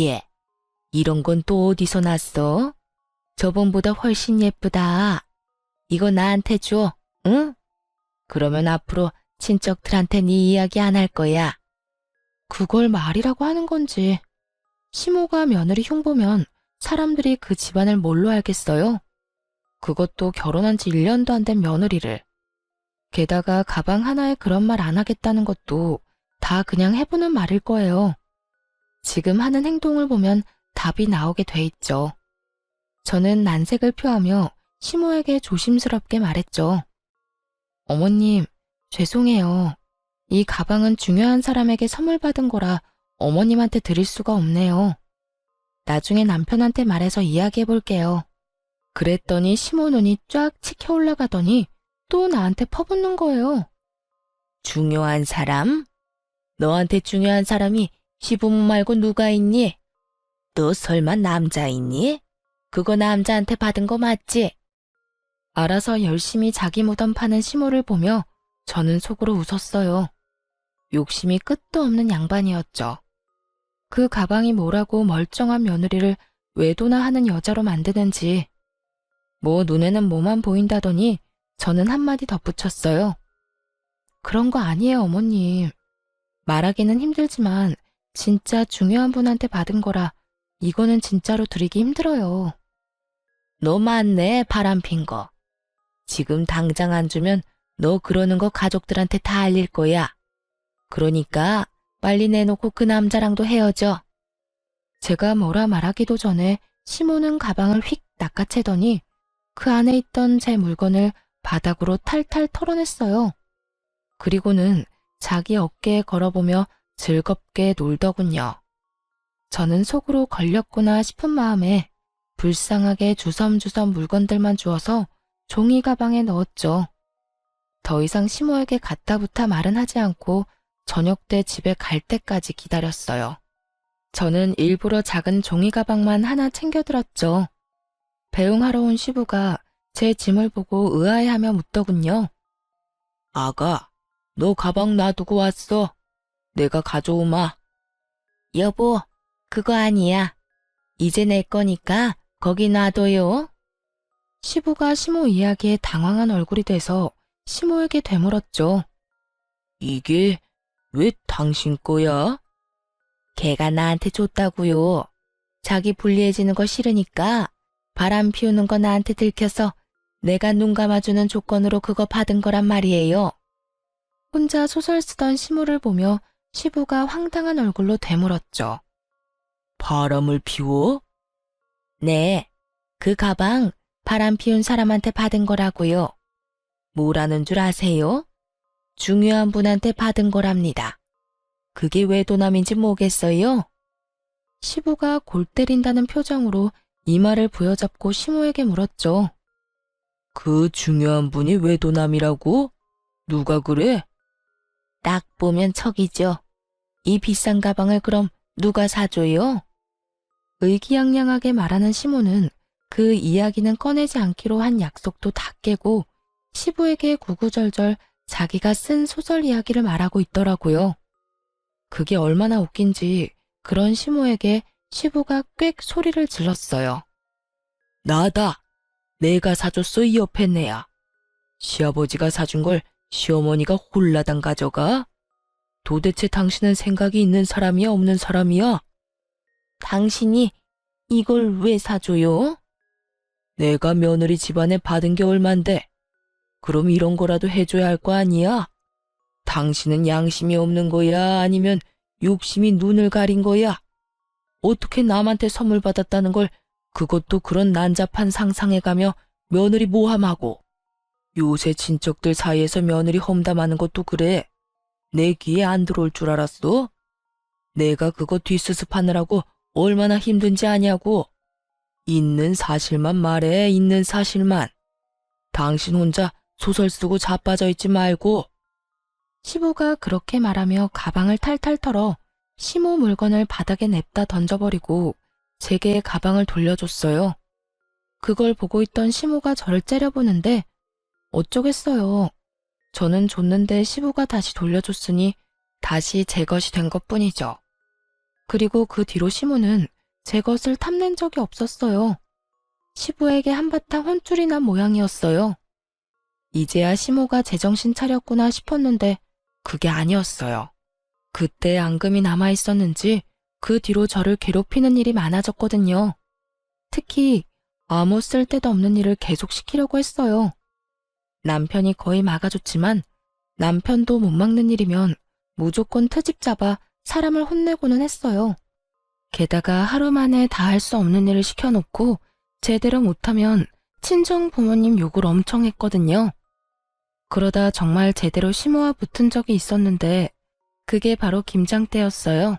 예, 이런 건 또 어디서 났어? 저번보다 훨씬 예쁘다. 이거 나한테 줘, 응? 그러면 앞으로 친척들한테 네 이야기 안 할 거야. 그걸 말이라고 하는 건지. 시모가 며느리 흉보면 사람들이 그 집안을 뭘로 알겠어요? 그것도 결혼한 지 1년도 안 된 며느리를. 게다가 가방 하나에 그런 말 안 하겠다는 것도 다 그냥 해보는 말일 거예요. 지금 하는 행동을 보면 답이 나오게 돼 있죠. 저는 난색을 표하며 시모에게 조심스럽게 말했죠. 어머님, 죄송해요. 이 가방은 중요한 사람에게 선물 받은 거라 어머님한테 드릴 수가 없네요. 나중에 남편한테 말해서 이야기해 볼게요. 그랬더니 시모 눈이 쫙 치켜 올라가더니 또 나한테 퍼붓는 거예요. 중요한 사람? 너한테 중요한 사람이 시부모 말고 누가 있니? 너 설마 남자 있니? 그거 남자한테 받은 거 맞지? 알아서 열심히 자기 무덤 파는 시모를 보며 저는 속으로 웃었어요. 욕심이 끝도 없는 양반이었죠. 그 가방이 뭐라고 멀쩡한 며느리를 외도나 하는 여자로 만드는지. 뭐 눈에는 뭐만 보인다더니 저는 한마디 덧붙였어요. 그런 거 아니에요, 어머님. 말하기는 힘들지만 진짜 중요한 분한테 받은 거라 이거는 진짜로 드리기 힘들어요. 너 맞네, 바람핀 거. 지금 당장 안 주면 너 그러는 거 가족들한테 다 알릴 거야. 그러니까 빨리 내놓고 그 남자랑도 헤어져. 제가 뭐라 말하기도 전에 시모는 가방을 휙 낚아채더니 그 안에 있던 제 물건을 바닥으로 탈탈 털어냈어요. 그리고는 자기 어깨에 걸어보며 즐겁게 놀더군요. 저는 속으로 걸렸구나 싶은 마음에 불쌍하게 주섬주섬 물건들만 주워서 종이 가방에 넣었죠. 더 이상 시모에게 갖다부타 말은 하지 않고 저녁 때 집에 갈 때까지 기다렸어요. 저는 일부러 작은 종이 가방만 하나 챙겨들었죠. 배웅하러 온 시부가 제 짐을 보고 의아해하며 묻더군요. 아가, 너 가방 놔두고 왔어. 내가 가져오마. 여보, 그거 아니야. 이제 내 거니까 거기 놔둬요. 시부가 시모 이야기에 당황한 얼굴이 돼서 시모에게 되물었죠. 이게 왜 당신 거야? 걔가 나한테 줬다고요. 자기 불리해지는 거 싫으니까 바람 피우는 거 나한테 들켜서 내가 눈 감아주는 조건으로 그거 받은 거란 말이에요. 혼자 소설 쓰던 시모를 보며 시부가 황당한 얼굴로 되물었죠. 바람을 피워? 네, 그 가방 바람 피운 사람한테 받은 거라고요. 뭐라는 줄 아세요? 중요한 분한테 받은 거랍니다. 그게 왜 도남인지 뭐겠어요? 시부가 골 때린다는 표정으로 이마를 부여잡고 시모에게 물었죠. 그 중요한 분이 왜 도남이라고? 누가 그래? 딱 보면 척이죠. 이 비싼 가방을 그럼 누가 사줘요? 의기양양하게 말하는 시모는 그 이야기는 꺼내지 않기로 한 약속도 다 깨고 시부에게 구구절절 자기가 쓴 소설 이야기를 말하고 있더라고요. 그게 얼마나 웃긴지 그런 시모에게 시부가 꽥 소리를 질렀어요. 나다. 내가 사줬어 이 옆에 내야. 시아버지가 사준 걸 시어머니가 홀라당 가져가? 도대체 당신은 생각이 있는 사람이야 없는 사람이야? 당신이 이걸 왜 사줘요? 내가 며느리 집안에 받은 게 얼만데 그럼 이런 거라도 해줘야 할 거 아니야? 당신은 양심이 없는 거야 아니면 욕심이 눈을 가린 거야? 어떻게 남한테 선물 받았다는 걸 그것도 그런 난잡한 상상해가며 며느리 모함하고 요새 친척들 사이에서 며느리 험담하는 것도 그래. 내 귀에 안 들어올 줄 알았어? 내가 그거 뒷수습하느라고 얼마나 힘든지 아냐고. 있는 사실만 말해, 있는 사실만. 당신 혼자 소설 쓰고 자빠져 있지 말고. 시부가 그렇게 말하며 가방을 탈탈 털어 시모 물건을 바닥에 냅다 던져버리고 제게 가방을 돌려줬어요. 그걸 보고 있던 시모가 저를 째려보는데 어쩌겠어요. 저는 줬는데 시부가 다시 돌려줬으니 다시 제 것이 된 것뿐이죠. 그리고 그 뒤로 시모는 제 것을 탐낸 적이 없었어요. 시부에게 한바탕 혼쭐이 난 모양이었어요. 이제야 시모가 제정신 차렸구나 싶었는데 그게 아니었어요. 그때 앙금이 남아있었는지 그 뒤로 저를 괴롭히는 일이 많아졌거든요. 특히 아무 쓸데도 없는 일을 계속 시키려고 했어요. 남편이 거의 막아줬지만 남편도 못 막는 일이면 무조건 트집 잡아 사람을 혼내고는 했어요. 게다가 하루 만에 다 할 수 없는 일을 시켜놓고 제대로 못하면 친정 부모님 욕을 엄청 했거든요. 그러다 정말 제대로 시모와 붙은 적이 있었는데 그게 바로 김장 때였어요.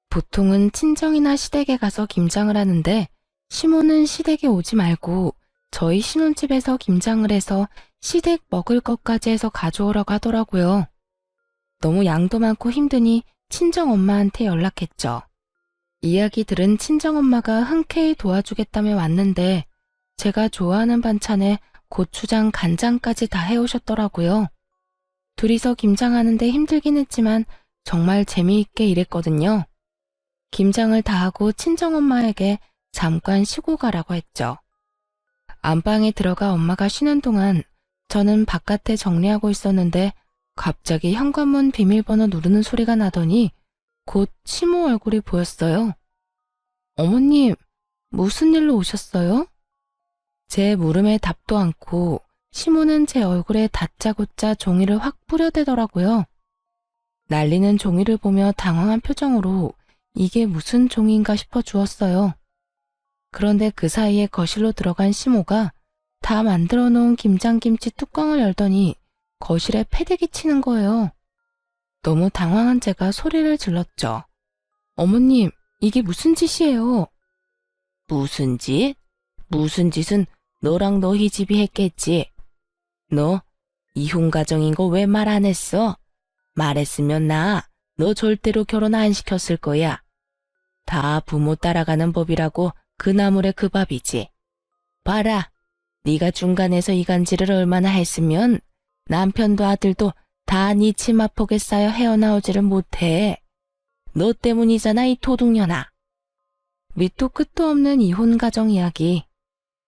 보통은 친정이나 시댁에 가서 김장을 하는데 시모는 시댁에 오지 말고 저희 신혼집에서 김장을 해서 시댁 먹을 것까지 해서 가져오라고 하더라고요. 너무 양도 많고 힘드니 친정엄마한테 연락했죠. 이야기 들은 친정엄마가 흔쾌히 도와주겠다며 왔는데 제가 좋아하는 반찬에 고추장, 간장까지 다 해오셨더라고요. 둘이서 김장하는데 힘들긴 했지만 정말 재미있게 일했거든요. 김장을 다 하고 친정엄마에게 잠깐 쉬고 가라고 했죠. 안방에 들어가 엄마가 쉬는 동안 저는 바깥에 정리하고 있었는데 갑자기 현관문 비밀번호 누르는 소리가 나더니 곧 시모 얼굴이 보였어요. 어머님, 무슨 일로 오셨어요? 제 물음에 답도 않고 시모는 제 얼굴에 다짜고짜 종이를 확 뿌려대더라고요. 날리는 종이를 보며 당황한 표정으로 이게 무슨 종이인가 싶어 주었어요. 그런데 그 사이에 거실로 들어간 시모가 다 만들어 놓은 김장김치 뚜껑을 열더니 거실에 패대기 치는 거예요. 너무 당황한 제가 소리를 질렀죠. 어머님, 이게 무슨 짓이에요? 무슨 짓? 무슨 짓은 너랑 너희 집이 했겠지. 너 이혼가정인 거 왜 말 안 했어? 말했으면 너 절대로 결혼 안 시켰을 거야. 다 부모 따라가는 법이라고 그 나물에 그 밥이지. 봐라, 네가 중간에서 이간질을 얼마나 했으면 남편도 아들도 다 네 치마폭에 쌓여 헤어나오지를 못해. 너 때문이잖아, 이 도둑년아. 밑도 끝도 없는 이혼 가정 이야기.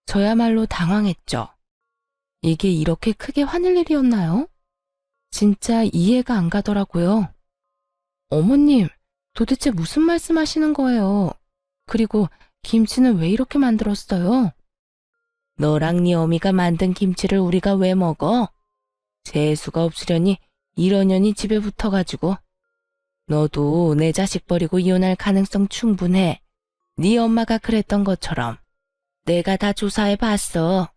저야말로 당황했죠. 이게 이렇게 크게 화낼 일이었나요? 진짜 이해가 안 가더라고요. 어머님, 도대체 무슨 말씀하시는 거예요? 그리고 김치는 왜 이렇게 만들었어요? 너랑 네 어미가 만든 김치를 우리가 왜 먹어? 재수가 없으려니 이런 년이 집에 붙어가지고. 너도 내 자식 버리고 이혼할 가능성 충분해. 네 엄마가 그랬던 것처럼. 내가 다 조사해봤어.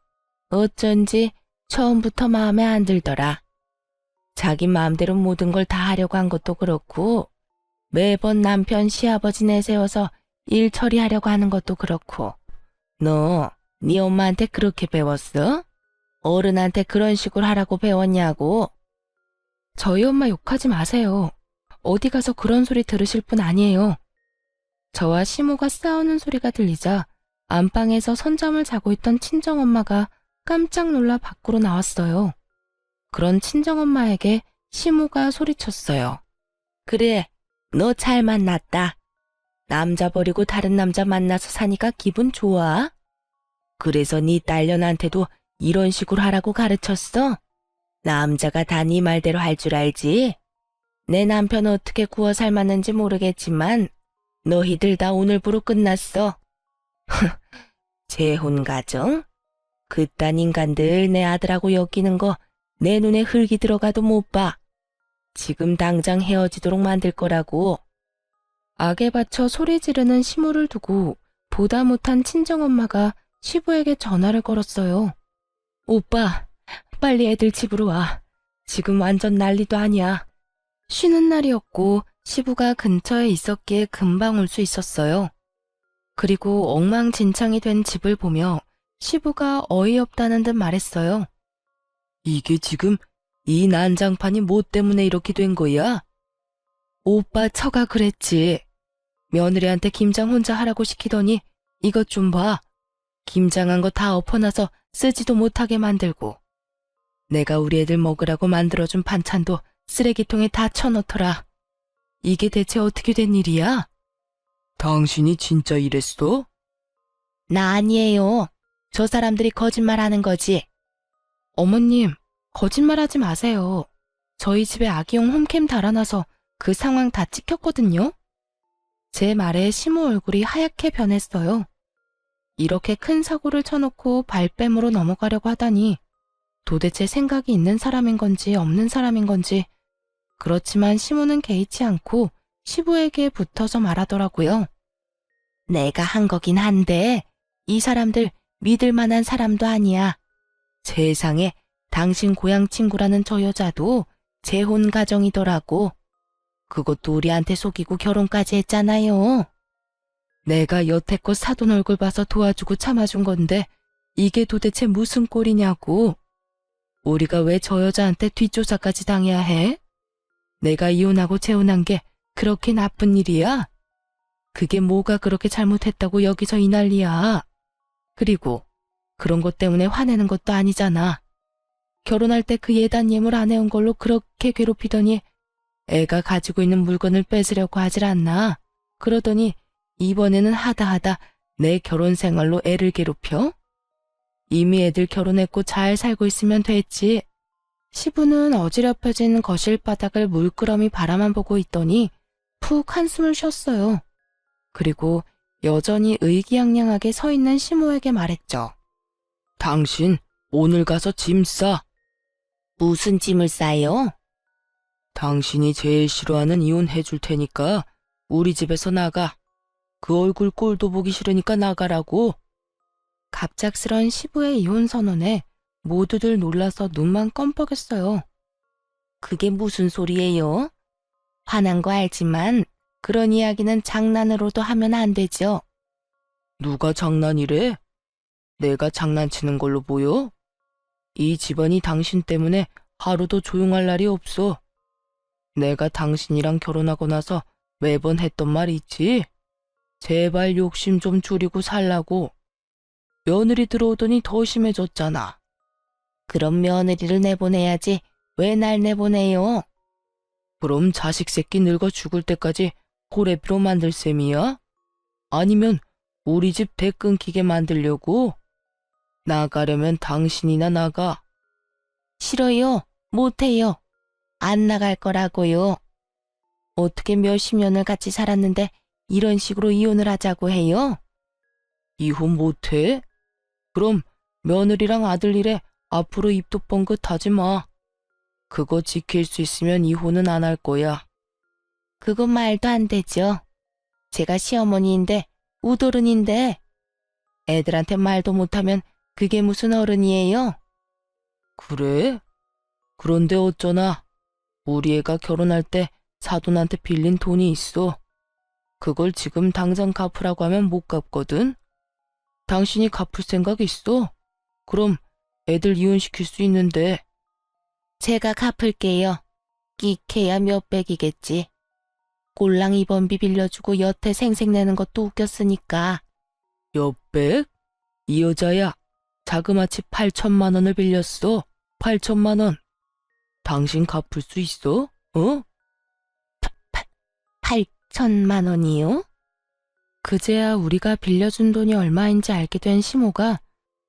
어쩐지 처음부터 마음에 안 들더라. 자기 마음대로 모든 걸 다 하려고 한 것도 그렇고 매번 남편 시아버지 내세워서 일 처리하려고 하는 것도 그렇고. 너 네 엄마한테 그렇게 배웠어? 어른한테 그런 식으로 하라고 배웠냐고? 저희 엄마 욕하지 마세요. 어디 가서 그런 소리 들으실 분 아니에요. 저와 시모가 싸우는 소리가 들리자 안방에서 선잠을 자고 있던 친정엄마가 깜짝 놀라 밖으로 나왔어요. 그런 친정엄마에게 시모가 소리쳤어요. 그래, 너 잘 만났다. 남자 버리고 다른 남자 만나서 사니까 기분 좋아? 그래서 네 딸년한테도 이런 식으로 하라고 가르쳤어? 남자가 다 네 말대로 할 줄 알지? 내 남편 어떻게 구워 삶았는지 모르겠지만 너희들 다 오늘부로 끝났어. 재혼 가정? 그딴 인간들 내 아들하고 엮이는 거 내 눈에 흙이 들어가도 못 봐. 지금 당장 헤어지도록 만들 거라고. 악에 받쳐 소리 지르는 시모를 두고 보다 못한 친정엄마가 시부에게 전화를 걸었어요. 오빠, 빨리 애들 집으로 와. 지금 완전 난리도 아니야. 쉬는 날이었고 시부가 근처에 있었기에 금방 올 수 있었어요. 그리고 엉망진창이 된 집을 보며 시부가 어이없다는 듯 말했어요. 이게 지금 이 난장판이 뭐 때문에 이렇게 된 거야? 오빠 처가 그랬지. 며느리한테 김장 혼자 하라고 시키더니 이것 좀 봐. 김장한 거 다 엎어놔서 쓰지도 못하게 만들고. 내가 우리 애들 먹으라고 만들어준 반찬도 쓰레기통에 다 쳐넣더라. 이게 대체 어떻게 된 일이야? 당신이 진짜 이랬어? 나 아니에요. 저 사람들이 거짓말하는 거지. 어머님, 거짓말하지 마세요. 저희 집에 아기용 홈캠 달아놔서 그 상황 다 찍혔거든요. 제 말에 시모 얼굴이 하얗게 변했어요. 이렇게 큰 사고를 쳐놓고 발뺌으로 넘어가려고 하다니 도대체 생각이 있는 사람인 건지 없는 사람인 건지. 그렇지만 시모는 개의치 않고 시부에게 붙어서 말하더라고요. 내가 한 거긴 한데 이 사람들 믿을 만한 사람도 아니야. 세상에 당신 고향 친구라는 저 여자도 재혼 가정이더라고. 그것도 우리한테 속이고 결혼까지 했잖아요. 내가 여태껏 사돈 얼굴 봐서 도와주고 참아준 건데 이게 도대체 무슨 꼴이냐고. 우리가 왜 저 여자한테 뒷조사까지 당해야 해? 내가 이혼하고 재혼한 게 그렇게 나쁜 일이야? 그게 뭐가 그렇게 잘못했다고 여기서 이 난리야. 그리고 그런 것 때문에 화내는 것도 아니잖아. 결혼할 때 그 예단 예물 안 해온 걸로 그렇게 괴롭히더니 애가 가지고 있는 물건을 뺏으려고 하질 않나. 그러더니 이번에는 하다 내 결혼 생활로 애를 괴롭혀? 이미 애들 결혼했고 잘 살고 있으면 됐지. 시부는 어지럽혀진 거실 바닥을 물끄러미 바라만 보고 있더니 푹 한숨을 쉬었어요. 그리고 여전히 의기양양하게 서 있는 시모에게 말했죠. 당신 오늘 가서 짐 싸. 무슨 짐을 싸요? 당신이 제일 싫어하는 이혼 해줄 테니까 우리 집에서 나가. 그 얼굴 꼴도 보기 싫으니까 나가라고. 갑작스런 시부의 이혼 선언에 모두들 놀라서 눈만 껌뻑였어요. 그게 무슨 소리예요? 화난 거 알지만 그런 이야기는 장난으로도 하면 안 되죠. 누가 장난이래? 내가 장난치는 걸로 보여? 이 집안이 당신 때문에 하루도 조용할 날이 없어. 내가 당신이랑 결혼하고 나서 매번 했던 말 있지? 제발 욕심 좀 줄이고 살라고. 며느리 들어오더니 더 심해졌잖아. 그럼 며느리를 내보내야지 왜 날 내보내요? 그럼 자식 새끼 늙어 죽을 때까지 호래비로 만들 셈이야? 아니면 우리 집 대 끊기게 만들려고? 나가려면 당신이나 나가. 싫어요. 못해요. 안 나갈 거라고요. 어떻게 몇십 년을 같이 살았는데 이런 식으로 이혼을 하자고 해요? 이혼 못해? 그럼 며느리랑 아들 일에 앞으로 입도 뻥긋하지 마. 그거 지킬 수 있으면 이혼은 안 할 거야. 그건 말도 안 되죠. 제가 시어머니인데 우도른인데 애들한테 말도 못하면 그게 무슨 어른이에요? 그래? 그런데 어쩌나 우리 애가 결혼할 때 사돈한테 빌린 돈이 있어. 그걸 지금 당장 갚으라고 하면 못 갚거든. 당신이 갚을 생각 있어? 그럼 애들 이혼시킬 수 있는데. 제가 갚을게요. 끼케야 몇백이겠지. 꼴랑 입원비 빌려주고 여태 생색내는 것도 웃겼으니까. 몇백? 이 여자야. 자그마치 8천만 원을 빌렸어. 8천만 원. 당신 갚을 수 있어? 어? 8천만 원이요? 그제야 우리가 빌려준 돈이 얼마인지 알게 된 시모가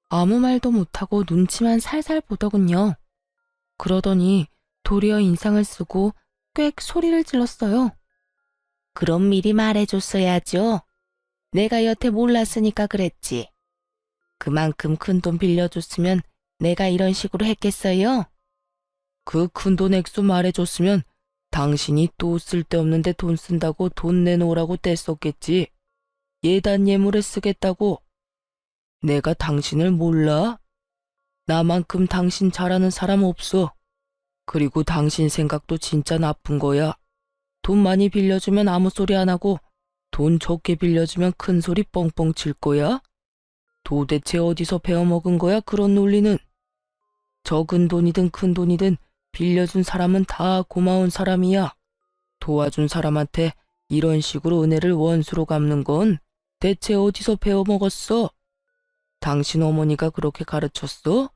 아무 말도 못하고 눈치만 살살 보더군요. 그러더니 도리어 인상을 쓰고 꽥 소리를 질렀어요. 그럼 미리 말해줬어야죠. 내가 여태 몰랐으니까 그랬지. 그만큼 큰 돈 빌려줬으면 내가 이런 식으로 했겠어요? 그 큰돈 액수 말해줬으면 당신이 또 쓸데없는데 돈 쓴다고 돈 내놓으라고 떼썼겠지. 예단 예물에 쓰겠다고. 내가 당신을 몰라? 나만큼 당신 잘하는 사람 없어. 그리고 당신 생각도 진짜 나쁜 거야. 돈 많이 빌려주면 아무 소리 안 하고 돈 적게 빌려주면 큰 소리 뻥뻥 칠 거야? 도대체 어디서 배워먹은 거야 그런 논리는? 적은 돈이든 큰 돈이든 빌려준 사람은 다 고마운 사람이야. 도와준 사람한테 이런 식으로 은혜를 원수로 갚는 건 대체 어디서 배워먹었어? 당신 어머니가 그렇게 가르쳤어?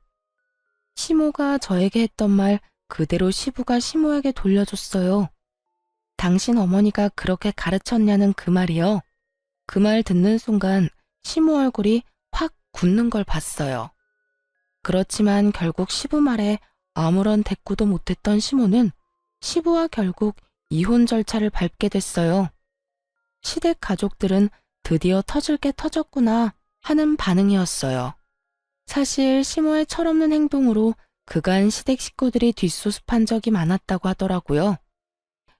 시모가 저에게 했던 말 그대로 시부가 시모에게 돌려줬어요. 당신 어머니가 그렇게 가르쳤냐는 그 말이요. 그 말 듣는 순간 시모 얼굴이 확 굳는 걸 봤어요. 그렇지만 결국 시부 말에 아무런 대꾸도 못했던 시모는 시부와 결국 이혼 절차를 밟게 됐어요. 시댁 가족들은 드디어 터질 게 터졌구나 하는 반응이었어요. 사실 시모의 철없는 행동으로 그간 시댁 식구들이 뒷수습한 적이 많았다고 하더라고요.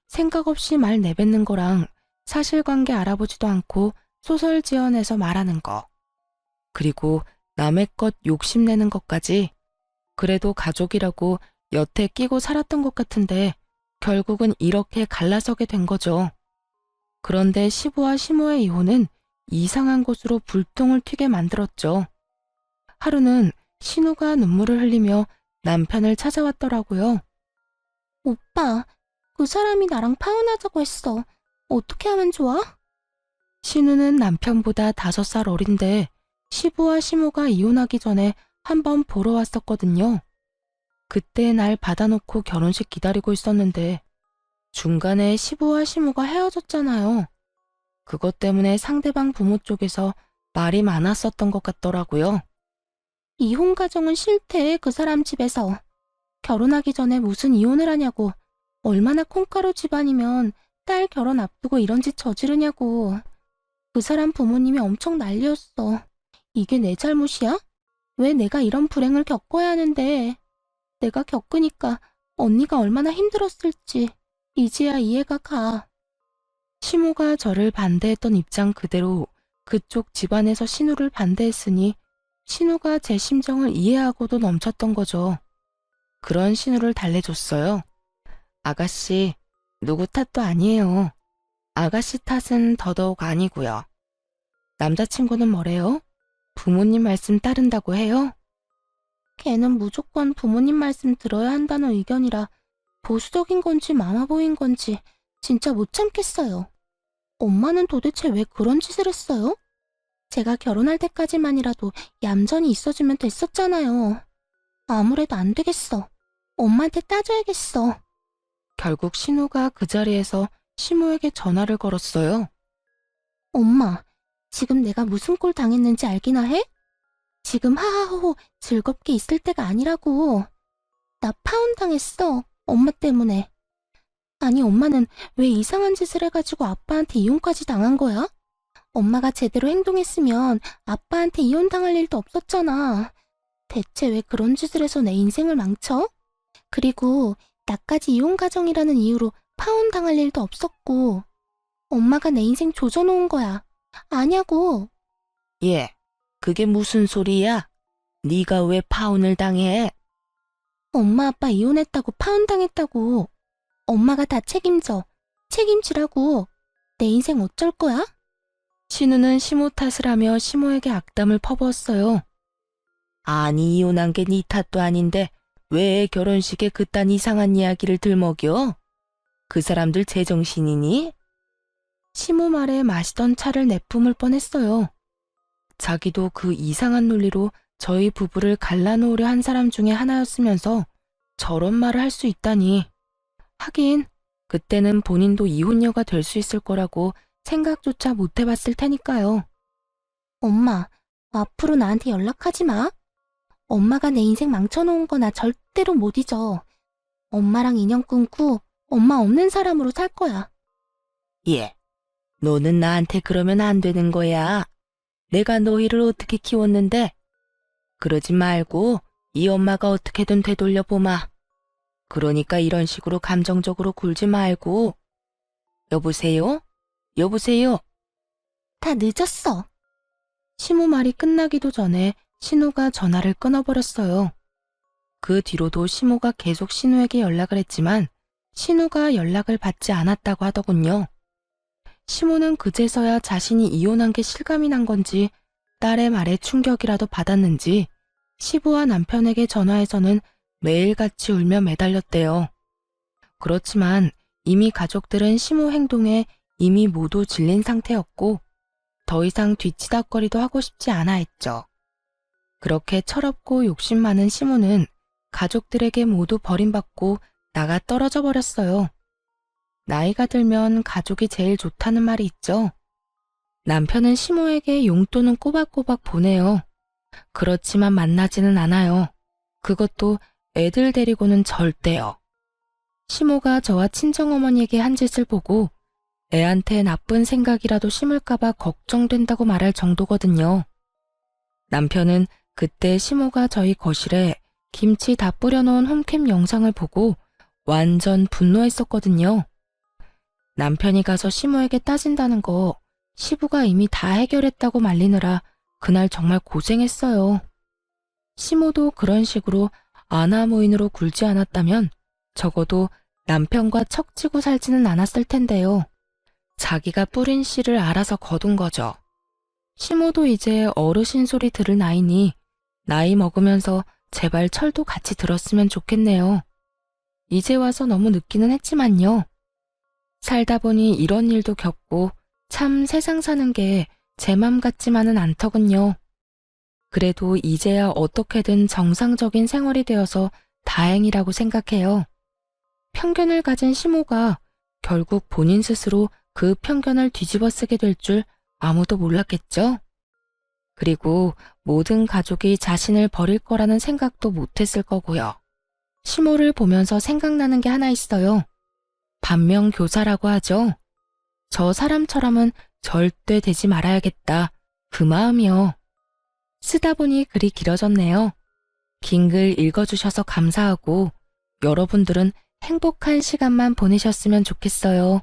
생각 없이 말 내뱉는 거랑 사실관계 알아보지도 않고 소설 지어내서 말하는 거. 그리고 남의 것 욕심내는 것까지. 그래도 가족이라고 여태 끼고 살았던 것 같은데 결국은 이렇게 갈라서게 된 거죠. 그런데 시부와 시모의 이혼은 이상한 곳으로 불똥을 튀게 만들었죠. 하루는 신우가 눈물을 흘리며 남편을 찾아왔더라고요. 오빠, 그 사람이 나랑 파혼하자고 했어. 어떻게 하면 좋아? 신우는 남편보다 5살 어린데 시부와 시모가 이혼하기 전에 한번 보러 왔었거든요. 그때 날 받아놓고 결혼식 기다리고 있었는데 중간에 시부와 시모가 헤어졌잖아요. 그것 때문에 상대방 부모 쪽에서 말이 많았었던 것 같더라고요. 이혼 가정은 싫대, 그 사람 집에서. 결혼하기 전에 무슨 이혼을 하냐고. 얼마나 콩가루 집안이면 딸 결혼 앞두고 이런 짓 저지르냐고. 그 사람 부모님이 엄청 난리였어. 이게 내 잘못이야? 왜 내가 이런 불행을 겪어야 하는데. 내가 겪으니까 언니가 얼마나 힘들었을지 이제야 이해가 가. 시모가 저를 반대했던 입장 그대로 그쪽 집안에서 신우를 반대했으니 신우가 제 심정을 이해하고도 넘쳤던 거죠. 그런 신우를 달래줬어요. 아가씨, 누구 탓도 아니에요. 아가씨 탓은 더더욱 아니고요. 남자친구는 뭐래요? 부모님 말씀 따른다고 해요? 걔는 무조건 부모님 말씀 들어야 한다는 의견이라 보수적인 건지 마마보이인 건지 진짜 못 참겠어요. 엄마는 도대체 왜 그런 짓을 했어요? 제가 결혼할 때까지만이라도 얌전히 있어주면 됐었잖아요. 아무래도 안 되겠어. 엄마한테 따져야겠어. 결국 신우가 그 자리에서 시모에게 전화를 걸었어요. 엄마, 지금 내가 무슨 꼴 당했는지 알기나 해? 지금 하하호호 즐겁게 있을 때가 아니라고. 나 파혼당했어. 엄마 때문에. 아니, 엄마는 왜 이상한 짓을 해가지고 아빠한테 이혼까지 당한 거야? 엄마가 제대로 행동했으면 아빠한테 이혼당할 일도 없었잖아. 대체 왜 그런 짓을 해서 내 인생을 망쳐? 그리고 나까지 이혼 가정이라는 이유로 파혼당할 일도 없었고. 엄마가 내 인생 조져놓은 거야. 아냐고. 예, 그게 무슨 소리야? 네가 왜 파혼을 당해? 엄마 아빠 이혼했다고 파혼당했다고. 엄마가 다 책임져. 책임지라고. 내 인생 어쩔 거야? 신우는 시모 탓을 하며 시모에게 악담을 퍼부었어요. 아니, 이혼한 게 네 탓도 아닌데 왜 결혼식에 그딴 이상한 이야기를 들먹여? 그 사람들 제정신이니? 시모 말에 마시던 차를 내뿜을 뻔했어요. 자기도 그 이상한 논리로 저희 부부를 갈라놓으려 한 사람 중에 하나였으면서 저런 말을 할 수 있다니. 하긴 그때는 본인도 이혼녀가 될 수 있을 거라고 생각조차 못 해봤을 테니까요. 엄마, 앞으로 나한테 연락하지 마. 엄마가 내 인생 망쳐놓은 거 나 절대로 못 잊어. 엄마랑 인연 끊고 엄마 없는 사람으로 살 거야. 예, 너는 나한테 그러면 안 되는 거야. 내가 너희를 어떻게 키웠는데? 그러지 말고 이 엄마가 어떻게든 되돌려보마. 그러니까 이런 식으로 감정적으로 굴지 말고. 여보세요? 여보세요? 다 늦었어. 시모 말이 끝나기도 전에 신우가 전화를 끊어버렸어요. 그 뒤로도 시모가 계속 신우에게 연락을 했지만 신우가 연락을 받지 않았다고 하더군요. 시모는 그제서야 자신이 이혼한 게 실감이 난 건지 딸의 말에 충격이라도 받았는지 시부와 남편에게 전화해서는 매일같이 울며 매달렸대요. 그렇지만 이미 가족들은 시모 행동에 이미 모두 질린 상태였고 더 이상 뒤치다거리도 하고 싶지 않아 했죠. 그렇게 철없고 욕심 많은 시모는 가족들에게 모두 버림받고 나가 떨어져 버렸어요. 나이가 들면 가족이 제일 좋다는 말이 있죠. 남편은 시모에게 용돈은 꼬박꼬박 보내요. 그렇지만 만나지는 않아요. 그것도 애들 데리고는 절대요. 시모가 저와 친정어머니에게 한 짓을 보고 애한테 나쁜 생각이라도 심을까봐 걱정된다고 말할 정도거든요. 남편은 그때 시모가 저희 거실에 김치 다 뿌려놓은 홈캠 영상을 보고 완전 분노했었거든요. 남편이 가서 시모에게 따진다는 거 시부가 이미 다 해결했다고 말리느라 그날 정말 고생했어요. 시모도 그런 식으로 아나무인으로 굴지 않았다면 적어도 남편과 척지고 살지는 않았을 텐데요. 자기가 뿌린 씨를 알아서 거둔 거죠. 시모도 이제 어르신 소리 들을 나이니 나이 먹으면서 제발 철도 같이 들었으면 좋겠네요. 이제 와서 너무 늦기는 했지만요. 살다 보니 이런 일도 겪고 참 세상 사는 게 제 맘 같지만은 않더군요. 그래도 이제야 어떻게든 정상적인 생활이 되어서 다행이라고 생각해요. 편견을 가진 시모가 결국 본인 스스로 그 편견을 뒤집어 쓰게 될 줄 아무도 몰랐겠죠? 그리고 모든 가족이 자신을 버릴 거라는 생각도 못했을 거고요. 시모를 보면서 생각나는 게 하나 있어요. 반면교사라고 하죠. 저 사람처럼은 절대 되지 말아야겠다. 그 마음이요. 쓰다 보니 글이 길어졌네요. 긴 글 읽어주셔서 감사하고 여러분들은 행복한 시간만 보내셨으면 좋겠어요.